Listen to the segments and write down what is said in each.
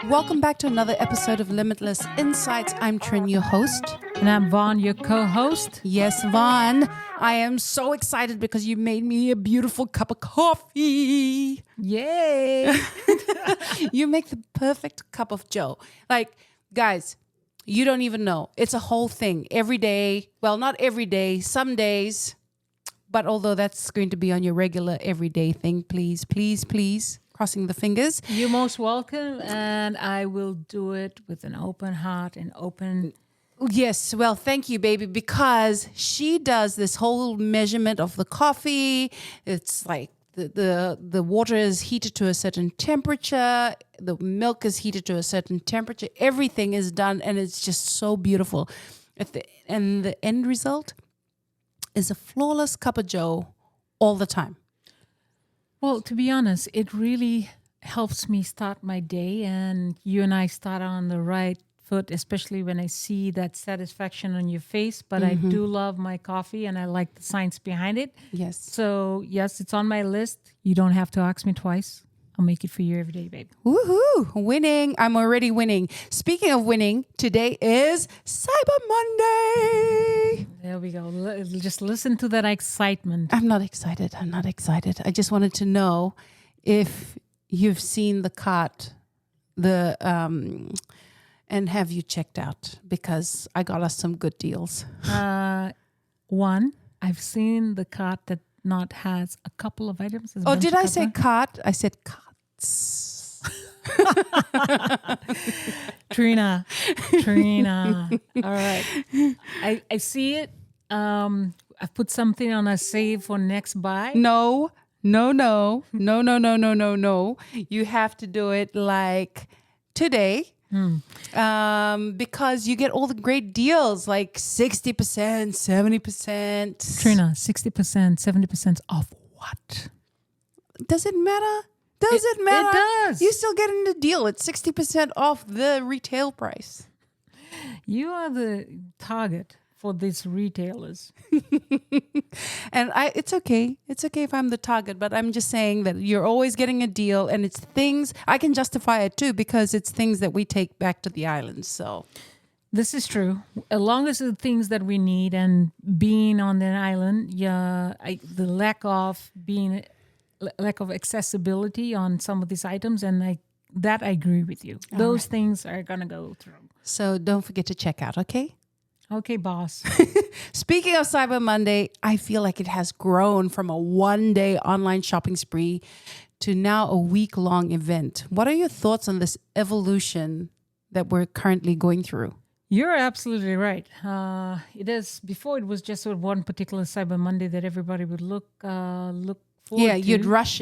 Welcome back to another episode of Limitless Insights. I'm Trin, your host. And I'm Vaughn, your co-host. Yes, Vaughn. I am so excited because you made me a beautiful cup of coffee. Yay! You make the perfect cup of joe. Like, guys, you don't even know. It's a whole thing. Every day. Well, not every day. Some days. But although that's going to be on your regular everyday thing, please, please, please. Crossing the fingers. You're most welcome, and I will do it with an open heart and open... Yes, well, thank you, baby, because she does this whole measurement of the coffee. It's like the water is heated to a certain temperature. The milk is heated to a certain temperature. Everything is done, and it's just so beautiful. And the end result is a flawless cup of joe all the time. Well, to be honest, it really helps me start my day, and you and I start on the right foot, especially when I see that satisfaction on your face. But I do love my coffee, and I like the science behind it. Yes. So, yes, it's on my list. You don't have to ask me twice. I'll make it for you every day, babe. Woohoo! Winning. I'm already winning. Speaking of winning, today is Cyber Monday. There we go. Just listen to that excitement. I'm not excited. I just wanted to know if you've seen the cart, and have you checked out? Because I got us some good deals. One, I've seen the cart that not has a couple of items. Oh, did I say cart? I said carts. Trina. All right. I see it. I've put something on a save for next buy. No. You have to do it like today. Because you get all the great deals like 60%, 70%. Trina, 60%, 70% off what? Does it matter? Does it matter? It does. You're still getting the deal. It's 60% off the retail price. You are the target for these retailers. And it's okay. It's okay if I'm the target, but I'm just saying that you're always getting a deal, and it's things, I can justify it too, because it's things that we take back to the islands. So this is true. As long as the things that we need, and being on an island, the lack of accessibility on some of these items, and I agree with you. Those things are gonna go through. So don't forget to check out, okay? Okay, boss. Speaking of Cyber Monday, I feel like it has grown from a one-day online shopping spree to now a week-long event. What are your thoughts on this evolution that we're currently going through? You're absolutely right. It is. Before, it was just one particular Cyber Monday that everybody would look forward to. You'd rush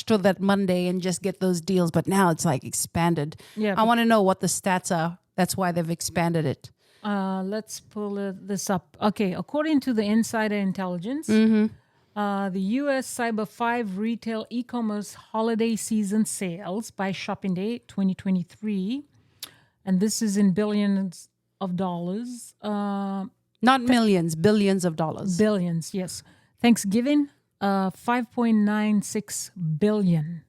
to that Monday and just get those deals. But now it's like expanded. Yeah, I want to know what the stats are. That's why they've expanded it. Let's pull this up. Okay, according to the Insider Intelligence, the U.S. Cyber 5 retail e-commerce holiday season sales by shopping day 2023, and this is in billions of dollars. Not millions, billions of dollars. Billions, yes. Thanksgiving, $5.96 billion.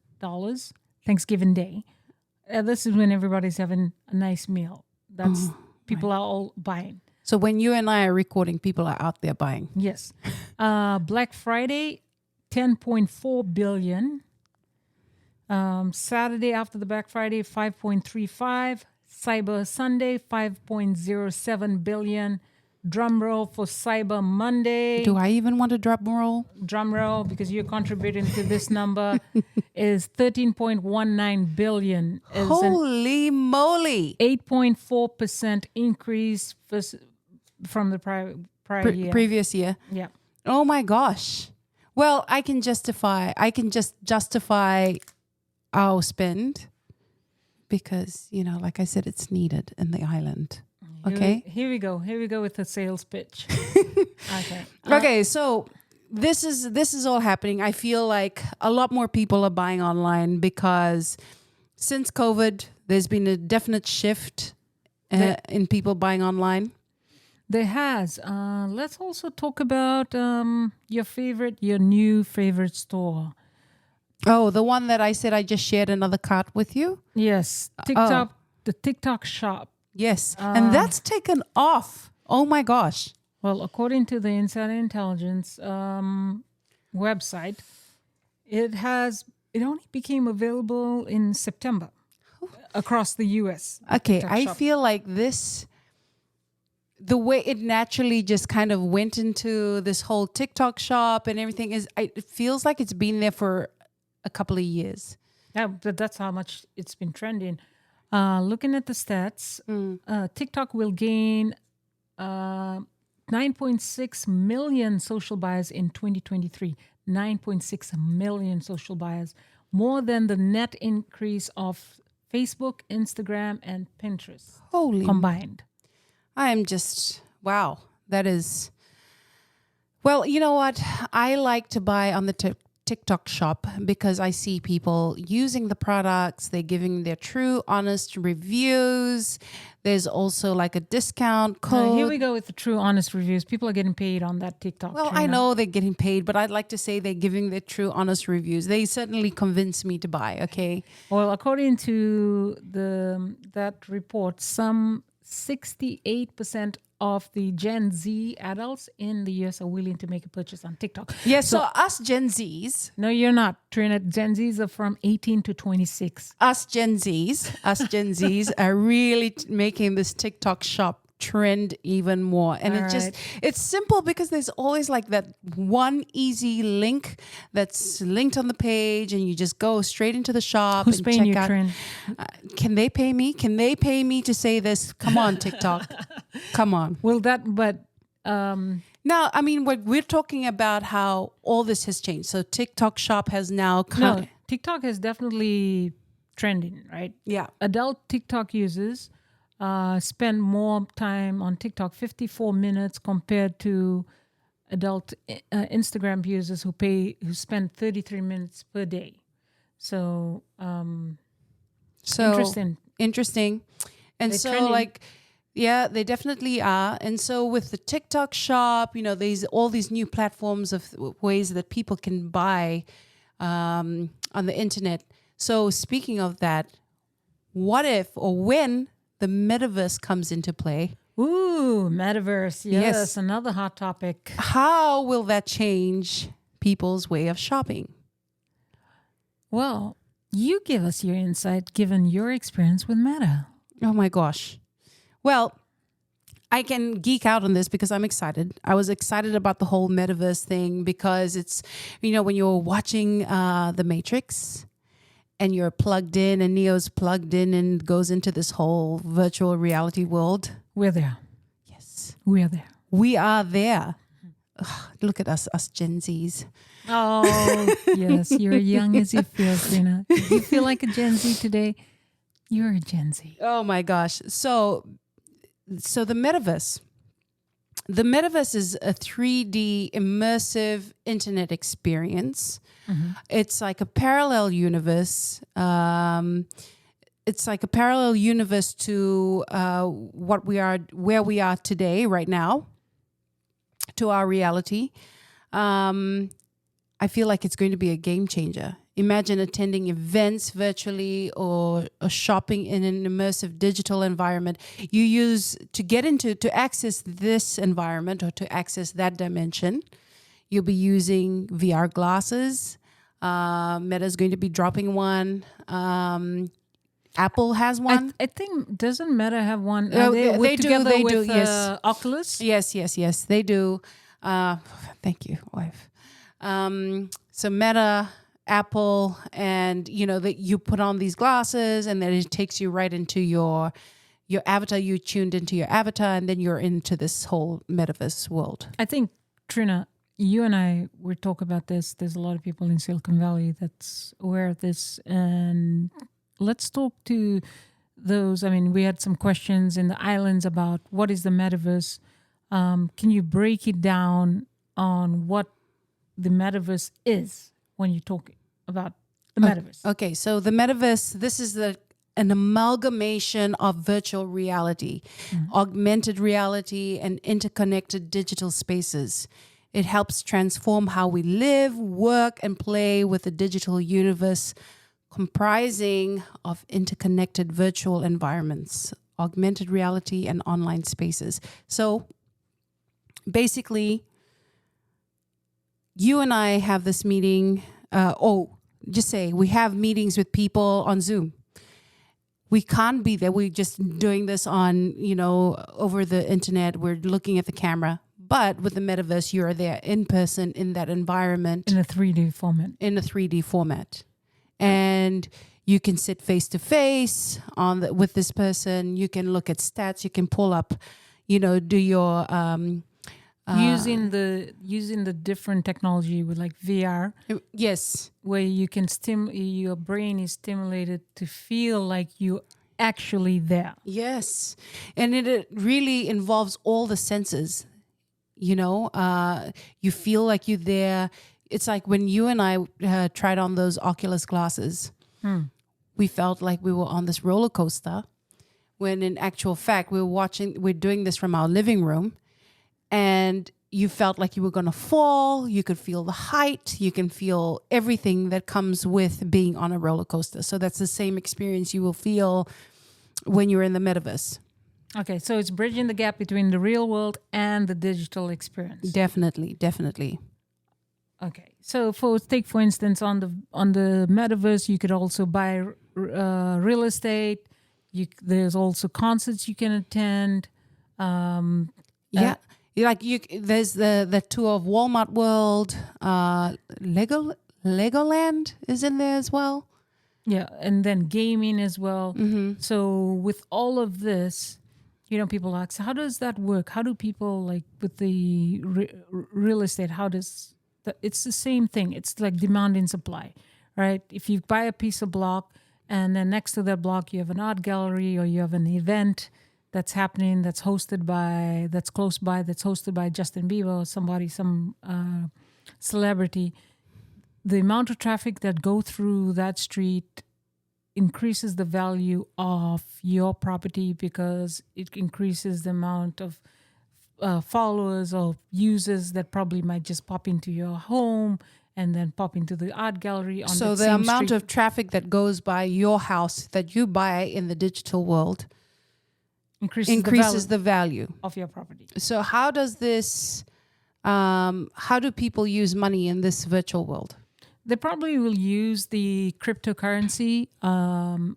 Thanksgiving Day. This is when everybody's having a nice meal. That's people are all buying. So when you and I are recording, people are out there buying. Yes. Black Friday, $10.4 billion. Saturday after the Black Friday, 5.35. Cyber Sunday, 5.07 billion. Drum roll for Cyber Monday. Do I even want a drum roll? Drum roll, because you're contributing to this number, is 13.19 billion. Is Holy moly. 8.4% increase from the prior year. Previous year. Yeah. Oh my gosh. Well, I can just justify our spend because, like I said, it's needed in the island. Okay. Here we go with the sales pitch. Okay. Okay. So this is all happening. I feel like a lot more people are buying online because since COVID, there's been a definite shift in people buying online. There has. Let's also talk about your new favorite store. Oh, the one that I said I just shared another cart with you? Yes, TikTok, the TikTok shop. Yes. And that's taken off. Oh my gosh. Well, according to the Insider Intelligence website, it only became available in September across the U.S. Okay, TikTok I shop. feel like the way it naturally just kind of went into this whole TikTok shop and everything it feels like it's been there for a couple of years. Yeah, but that's how much it's been trending. Looking at the stats, TikTok will gain 9.6 million social buyers in 2023. 9.6 million social buyers, more than the net increase of Facebook, Instagram, and Pinterest Holy combined. I am just, wow, that is, well, you know what? I like to buy on the TikTok shop because I see people using the products. They're giving their true, honest reviews. There's also like a discount code. Here we go with the true, honest reviews. People are getting paid on that TikTok. Well, Trina. I know they're getting paid, but I'd like to say they're giving their true, honest reviews. They certainly convinced me to buy, okay? Well, according to that report, some 68% of the Gen Z adults in the US are willing to make a purchase on TikTok. Yes, so us Gen Zs, No, you're not, Trina. Gen Zs are from 18 to 26. us Gen Zs are really making this TikTok shop trend even more. And it's simple because there's always like that one easy link that's linked on the page and you just go straight into the shop. Who's and paying check you, out. Trin? Can they pay me? Can they pay me to say this? Come on, TikTok. Come on. Now, I mean, we're talking about how all this has changed. So TikTok shop has now come. No, TikTok is definitely trending, right? Yeah. Adult TikTok users spend more time on TikTok, 54 minutes, compared to adult Instagram users who spend 33 minutes per day. So, Interesting. And They're so trending. like, yeah, they definitely are. And so with the TikTok shop, there's all these new platforms of ways that people can buy on the internet. So speaking of that, what if or when the metaverse comes into play? Ooh, Metaverse. Yes, Yes. another hot topic. How will that change people's way of shopping? Well, you give us your insight given your experience with Meta. Oh my gosh. Well, I can geek out on this because I'm excited. I was excited about the whole metaverse thing because it's, when you're watching The Matrix and you're plugged in and Neo's plugged in and goes into this whole virtual reality world. We're there. Yes. We're there. We are there. Ugh, look at us Gen Zs. Oh, yes. You're young as you feel, Trina. You feel like a Gen Z today. You're a Gen Z. Oh my gosh. So the metaverse. The metaverse is a 3D immersive internet experience. Mm-hmm. It's like a parallel universe. It's like a parallel universe to where we are today, right now, to our reality. I feel like it's going to be a game changer. Imagine attending events virtually or shopping in an immersive digital environment. You use to access this environment or to access that dimension. You'll be using VR glasses. Meta's going to be dropping one. Apple has one. I think, doesn't Meta have one? They do. Yes. Oculus? Yes. They do. Thank you, wife. So Meta, Apple, and that you put on these glasses and then it takes you right into your avatar. You tuned into your avatar and then you're into this whole metaverse world. I think, Trina, you and I will talk about this. There's a lot of people in Silicon Valley that's aware of this. And let's talk to those. I mean, we had some questions in the islands about what is the metaverse. Can you break it down on what the metaverse is when you talk about the metaverse? Okay, so the metaverse, this is an amalgamation of virtual reality, augmented reality, and interconnected digital spaces. It helps transform how we live, work, and play with the digital universe comprising of interconnected virtual environments, augmented reality, and online spaces. So basically, you and I have this meeting. We have meetings with people on Zoom. We can't be there. We're just doing this on, over the internet. We're looking at the camera. But with the metaverse, you're there in person in that environment. In a 3D format. And you can sit face to face with this person. You can look at stats. You can pull up, do your using the different technology with like VR. Yes, where you can your brain is stimulated to feel like you're actually there. Yes, and it really involves all the senses. You feel like you're there. It's like when you and I tried on those Oculus glasses, we felt like we were on this roller coaster, when in actual fact, we're doing this from our living room, and you felt like you were going to fall. You could feel the height. You can feel everything that comes with being on a roller coaster. So that's the same experience you will feel when you're in the metaverse. Okay, so it's bridging the gap between the real world and the digital experience. Definitely. Okay, so for instance, on the metaverse, you could also buy real estate. There's also concerts you can attend. There's the tour of Walmart World. Legoland is in there as well. Yeah, and then gaming as well. Mm-hmm. So with all of this, people ask, how does that work? How do people, like with the real estate, it's the same thing. It's like demand and supply, right? If you buy a piece of block and then next to that block you have an art gallery or you have an event that's happening, that's close by, that's hosted by Justin Bieber or some celebrity, the amount of traffic that go through that street increases the value of your property because it increases the amount of followers or users that probably might just pop into your home and then pop into the art gallery on so the the amount of traffic that goes by your house that you buy in the digital world increases the value of your property. So how does this how do people use money in this virtual world? They probably will use the cryptocurrency.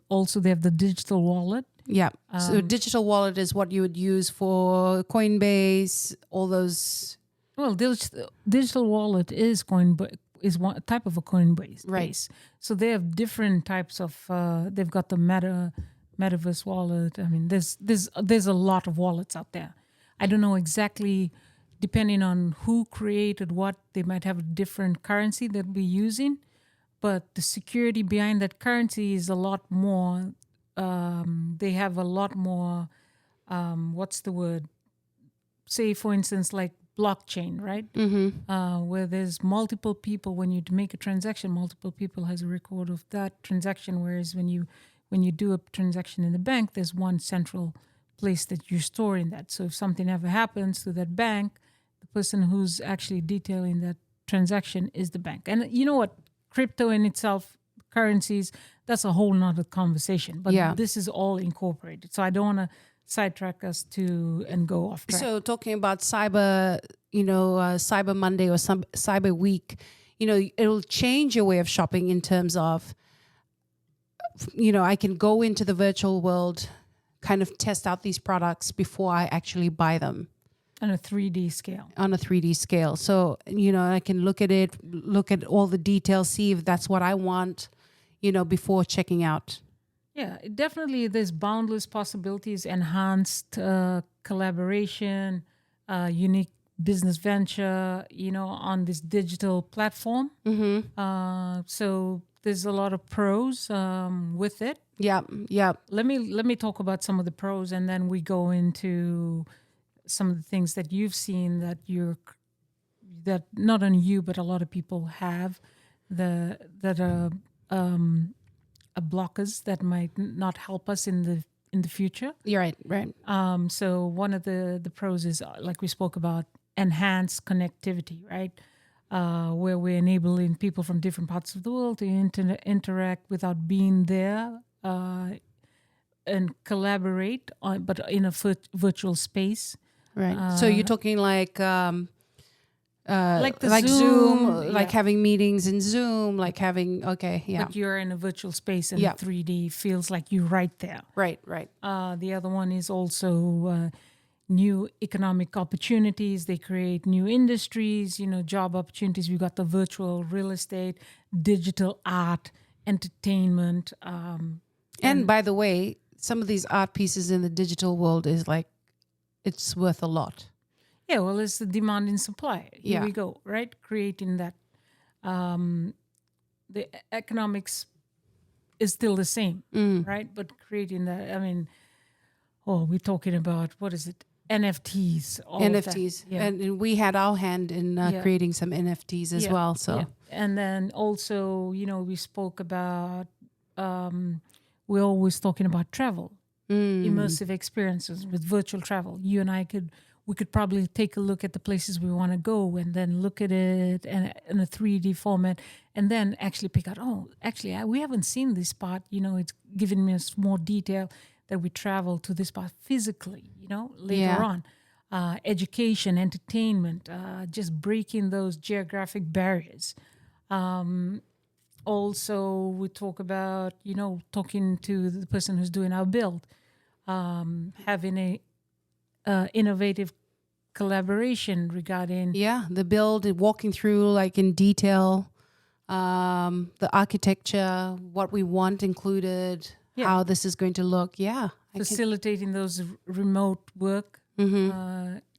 Also, they have the digital wallet. Yeah. So digital wallet is what you would use for Coinbase, all those. Well, digital wallet is one type of a Coinbase. Right. So they have different types of. They've got the Metaverse wallet. I mean, there's a lot of wallets out there. I don't know exactly. Depending on who created what, they might have a different currency that we're using, but the security behind that currency is a lot more. They have a lot more. What's the word? Say, for instance, like blockchain, right? Mm-hmm. Where there's multiple people. When you make a transaction, multiple people has a record of that transaction. Whereas when you do a transaction in the bank, there's one central place that you're storing that. So if something ever happens to that bank, the person who's actually detailing that transaction is the bank. And you know what? Crypto in itself, currencies, that's a whole nother conversation. But this is all incorporated. So I don't want to sidetrack us and go off track. So talking about Cyber Monday or some Cyber Week, it'll change your way of shopping in terms of, I can go into the virtual world, kind of test out these products before I actually buy them. On a 3D scale. On a 3D scale. So, I can look at it, look at all the details, see if that's what I want, before checking out. Yeah, definitely there's boundless possibilities, enhanced collaboration, unique business venture, on this digital platform. Mm-hmm. So there's a lot of pros with it. Yeah. Let me talk about some of the pros, and then we go into some of the things that you've seen that not only you but a lot of people have that are blockers that might not help us in in the future. You're right. Right. So one of the pros is, like we spoke about, enhanced connectivity, right? Where we're enabling people from different parts of the world to interact without being there and collaborate, but in a virtual space. Right. So you're talking like Like the Zoom, Zoom, like yeah. having meetings in Zoom, like having yeah. But you're in a virtual space and Yeah. 3D feels like you're right there. Right. Right. The other one is also new economic opportunities. They create new industries, job opportunities. We've got the virtual real estate, digital art, entertainment. And by the way, some of these art pieces in the digital world is like, it's worth a lot. Yeah, well, it's the demand and supply. Here Yeah. we go, right? Creating that. The economics is still the same, right? But creating that, we're talking about, what is it? NFTs. All of that. NFTs. Yeah. And we had our hand in creating some NFTs as well. So. Yeah. And then also, we spoke about, we're always talking about travel, immersive experiences with virtual travel. You and I we could probably take a look at the places we want to go and then look at it in a 3D format and then actually pick out, we haven't seen this part. It's giving us more detail that we travel to this part physically, later on. Education, entertainment, just breaking those geographic barriers. Also, we talk about, talking to the person who's doing our build, having a innovative collaboration regarding the build and walking through like in detail, the architecture, what we want included, how this is going to look. Facilitating those remote work,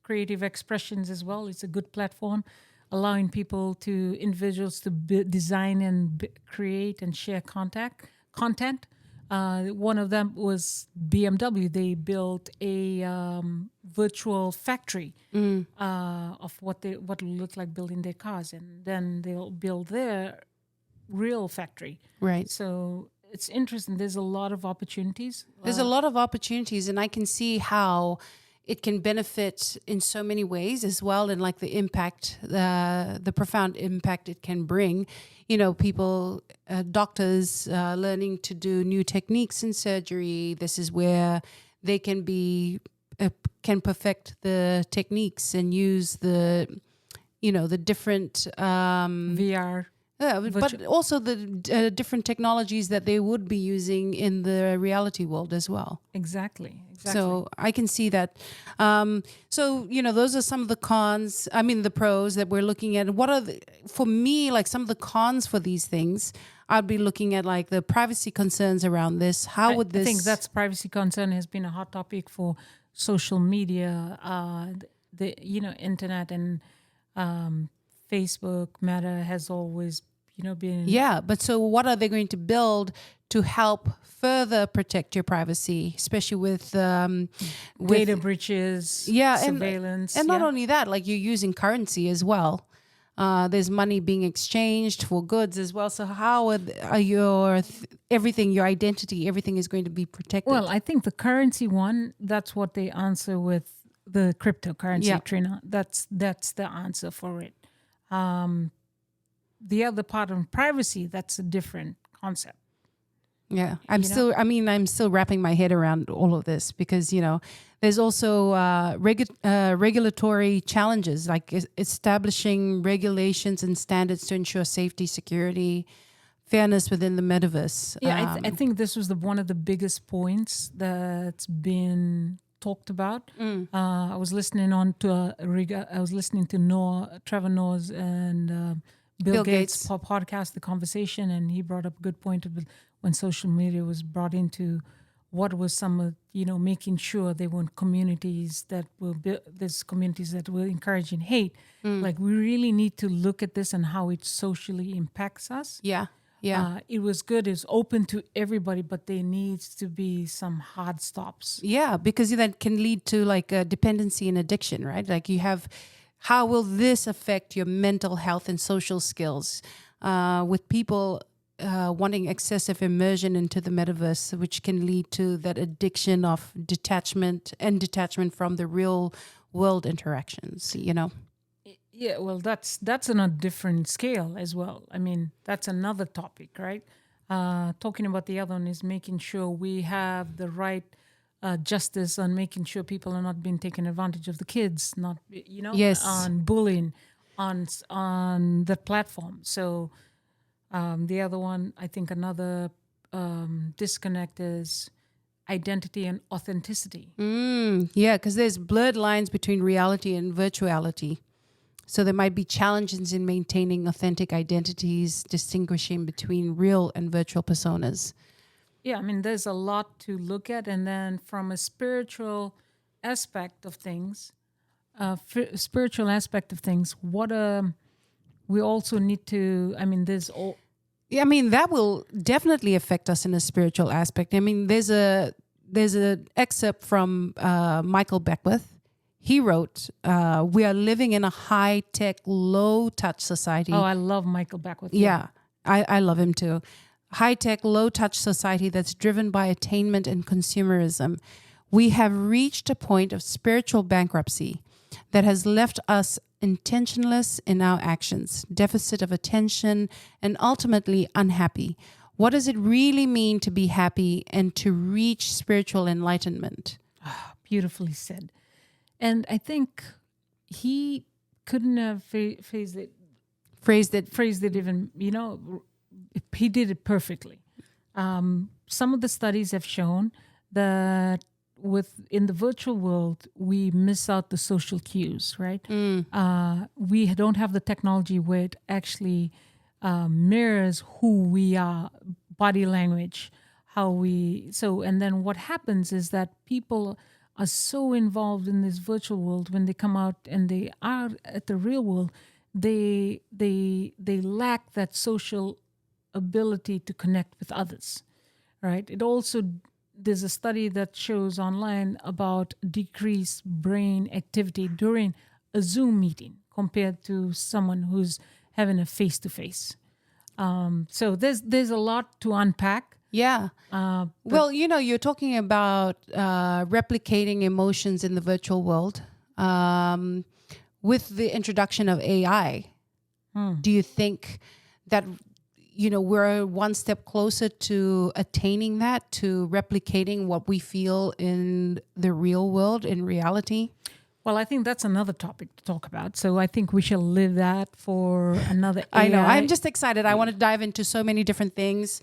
creative expressions as well. It's a good platform, allowing individuals to design and create and share content. One of them was BMW. They built a virtual factory of what it will look like building their cars, and then they'll build their real factory. Right. So it's interesting. There's a lot of opportunities. There's a lot of opportunities, and I can see how it can benefit in so many ways as well, and like the impact, the profound impact it can bring. People, doctors learning to do new techniques in surgery. This is where they can perfect the techniques and use the different VR. But also the different technologies that they would be using in the reality world as well. Exactly. So I can see that. Those are some of the cons. The pros that we're looking at. What are for me, like some of the cons for these things? I'd be looking at like the privacy concerns around this. How would this? I think that's privacy concern has been a hot topic for social media, the internet and Facebook. Meta has always been. Yeah, but so what are they going to build to help further protect your privacy, especially with data breaches, surveillance, and not only that, like you're using currency as well. There's money being exchanged for goods as well. So how are your everything, your identity, everything is going to be protected? Well, I think the currency one, that's what they answer with the cryptocurrency, Trin. That's the answer for it. The other part on privacy, that's a different concept. Yeah, I'm still wrapping my head around all of this because, there's also regulatory challenges like establishing regulations and standards to ensure safety, security, fairness within the metaverse. Yeah, I think this was one of the biggest points that's been talked about. I was listening to Trevor Noah's and Bill Gates' podcast, The Conversation, and he brought up a good point when social media was brought into what was some of, making sure there weren't communities that were encouraging hate. Like we really need to look at this and how it socially impacts us. Yeah. It was good. It's open to everybody, but there needs to be some hard stops. Yeah, because that can lead to like a dependency and addiction, right? Like you have... How will this affect your mental health and social skills with people wanting excessive immersion into the metaverse, which can lead to that addiction of detachment from the real world interactions, Yeah, well, that's on a different scale as well. I mean, that's another topic, right? Talking about the other one is making sure we have the right justice on making sure people are not being taken advantage of, the kids, not Yes. on bullying on the platform. So the other one, I think, another disconnect is identity and authenticity. Yeah, because there's blurred lines between reality and virtuality. So there might be challenges in maintaining authentic identities, distinguishing between real and virtual personas. Yeah, I mean, there's a lot to look at. And then from a spiritual aspect of things, what we also need to, I mean, there's all. Yeah, I mean, that will definitely affect us in a spiritual aspect. I mean, there's an excerpt from Michael Beckwith. He wrote, "We are living in a high-tech, low-touch society." Oh, I love Michael Beckwith. Yeah, I love him too. High-tech, low-touch society that's driven by attainment and consumerism. We have reached a point of spiritual bankruptcy that has left us intentionless in our actions, deficit of attention, and ultimately unhappy. What does it really mean to be happy and to reach spiritual enlightenment? Beautifully said. And I think he couldn't have phrased it even, he did it perfectly. Some of the studies have shown that in the virtual world, we miss out the social cues, right? We don't have the technology where it actually mirrors who we are, body language, and then what happens is that people are so involved in this virtual world. When they come out and they are at the real world, they lack that social ability to connect with others, right? There's a study that shows online about decreased brain activity during a Zoom meeting compared to someone who's having a face-to-face. So there's a lot to unpack. Yeah. Well, you're talking about replicating emotions in the virtual world. With the introduction of AI, do you think that, we're one step closer to attaining that, to replicating what we feel in the real world, in reality? Well, I think that's another topic to talk about. So I think we shall leave that for another AI. I know. I'm just excited. I want to dive into so many different things.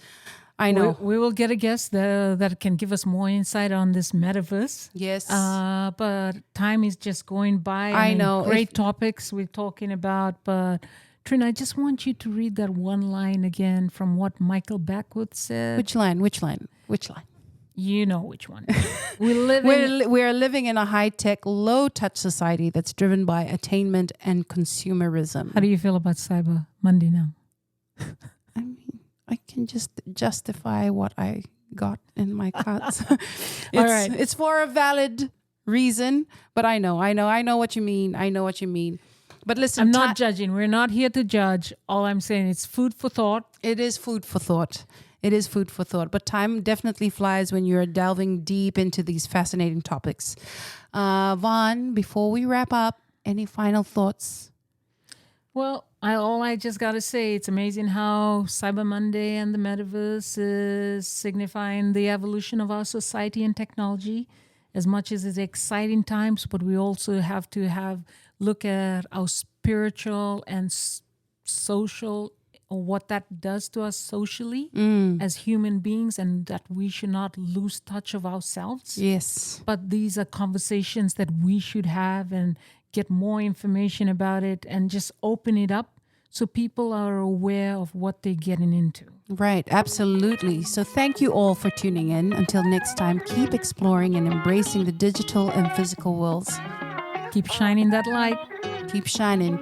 I know. We will get a guest that can give us more insight on this metaverse. Yes. But time is just going by. I know. Great topics we're talking about. But Trin, I just want you to read that one line again from what Michael Beckwith said. Which line? You know which one. We're living in a high-tech, low-touch society that's driven by attainment and consumerism. How do you feel about Cyber Monday now? I mean, I can just justify what I got in my cards. All right. It's for a valid reason, but I know what you mean. But listen, I'm not judging. We're not here to judge. All I'm saying, it's food for thought. It is food for thought. But time definitely flies when you're delving deep into these fascinating topics. Vaughn, before we wrap up, any final thoughts? Well, I just got to say, it's amazing how Cyber Monday and the Metaverse is signifying the evolution of our society and technology. As much as it's exciting times, but we also have to look at our spiritual and social, or what that does to us socially as human beings, and that we should not lose touch of ourselves. Yes. But these are conversations that we should have and get more information about it and just open it up so people are aware of what they're getting into. Right, absolutely. So thank you all for tuning in. Until next time, keep exploring and embracing the digital and physical worlds. Keep shining that light. Keep shining.